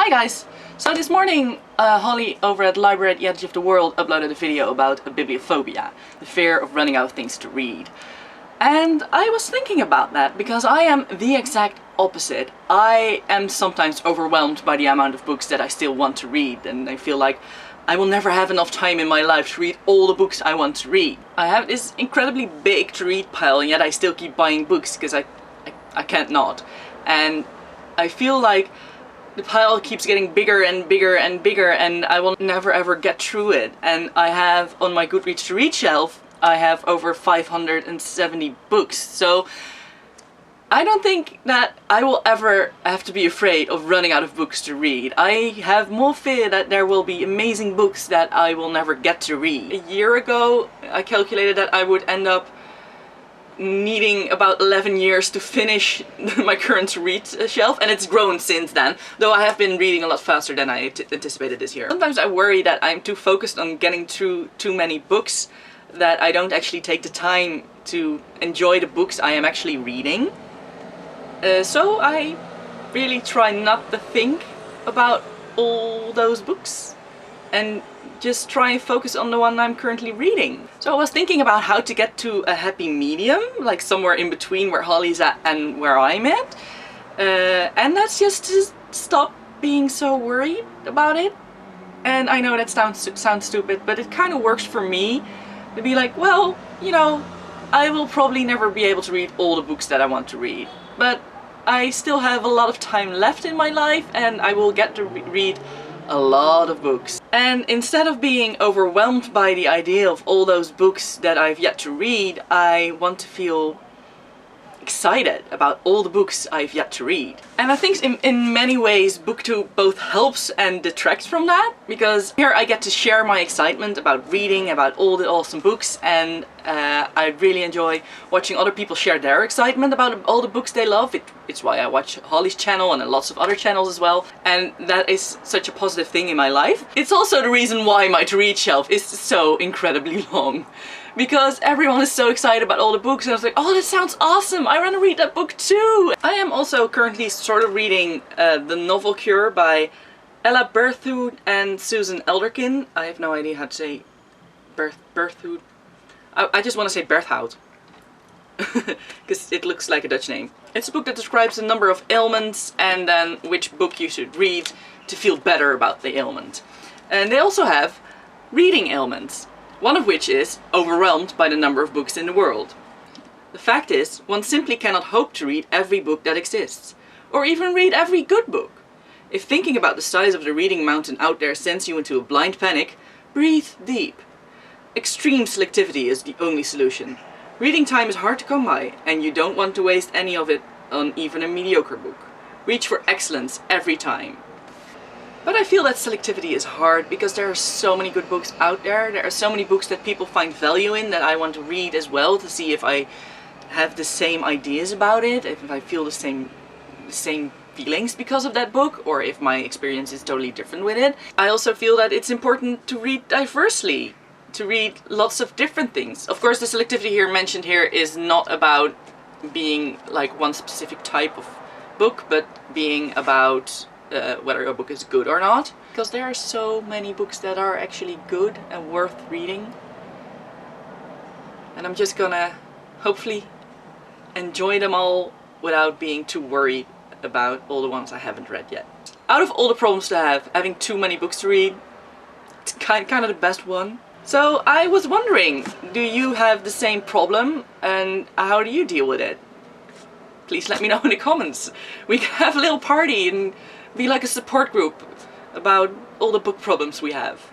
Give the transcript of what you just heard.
Hi guys! So this morning Holly over at Library at the Edge of the World uploaded a video about bibliophobia, the fear of running out of things to read. And I was thinking about that because I am the exact opposite. I am sometimes overwhelmed by the amount of books that I still want to read, and I feel like I will never have enough time in my life to read all the books I want to read. I have this incredibly big to read pile, and yet I still keep buying books because I can't not. And I feel like the pile keeps getting bigger and bigger and bigger, and I will never ever get through it. And I have on my Goodreads to read shelf, I have over 570 books. So I don't think that I will ever have to be afraid of running out of books to read. I have more fear that there will be amazing books that I will never get to read. A year ago I calculated that I would end up needing about 11 years to finish my current read shelf, and it's grown since then, though I have been reading a lot faster than I anticipated this year. Sometimes I worry that I'm too focused on getting through too many books that I don't actually take the time to enjoy the books I am actually reading. So I really try not to think about all those books and just try and focus on the one I'm currently reading. So I was thinking about how to get to a happy medium, like somewhere in between where Holly's at and where I'm at. And that's just to stop being so worried about it. And I know that sounds stupid, but it kind of works for me to be like, well, you know, I will probably never be able to read all the books that I want to read, but I still have a lot of time left in my life, and I will get to read a lot of books. And instead of being overwhelmed by the idea of all those books that I've yet to read, I want to feel excited about all the books I've yet to read. And I think in many ways BookTube both helps and detracts from that, because here I get to share my excitement about reading, about all the awesome books, and I really enjoy watching other people share their excitement about all the books they love. It's why I watch Holly's channel and lots of other channels as well, and that is such a positive thing in my life. It's also the reason why my to read shelf is so incredibly long, because everyone is so excited about all the books, and I was like, oh, that sounds awesome, I want to read that book too! I am also currently sort of reading The Novel Cure by Ella Berthoud and Susan Elderkin. I have no idea how to say Berthoud. I just want to say Berthoud, because it looks like a Dutch name. It's a book that describes a number of ailments and then which book you should read to feel better about the ailment. And they also have reading ailments, one of which is overwhelmed by the number of books in the world. The fact is, one simply cannot hope to read every book that exists, or even read every good book. If thinking about the size of the reading mountain out there sends you into a blind panic, breathe deep. Extreme selectivity is the only solution. Reading time is hard to come by, and you don't want to waste any of it on even a mediocre book. Reach for excellence every time. But I feel that selectivity is hard because there are so many good books out there. There are so many books that people find value in that I want to read as well, to see if I have the same ideas about it, if I feel the same feelings because of that book, or if my experience is totally different with it. I also feel that it's important to read diversely, to read lots of different things. Of course, the selectivity here mentioned here is not about being like one specific type of book, but being about whether a book is good or not. Because there are so many books that are actually good and worth reading. And I'm just gonna hopefully enjoy them all without being too worried about all the ones I haven't read yet. Out of all the problems to have, having too many books to read, it's kind of the best one. So I was wondering, do you have the same problem, and how do you deal with it? Please let me know in the comments. We can have a little party and be like a support group about all the book problems we have.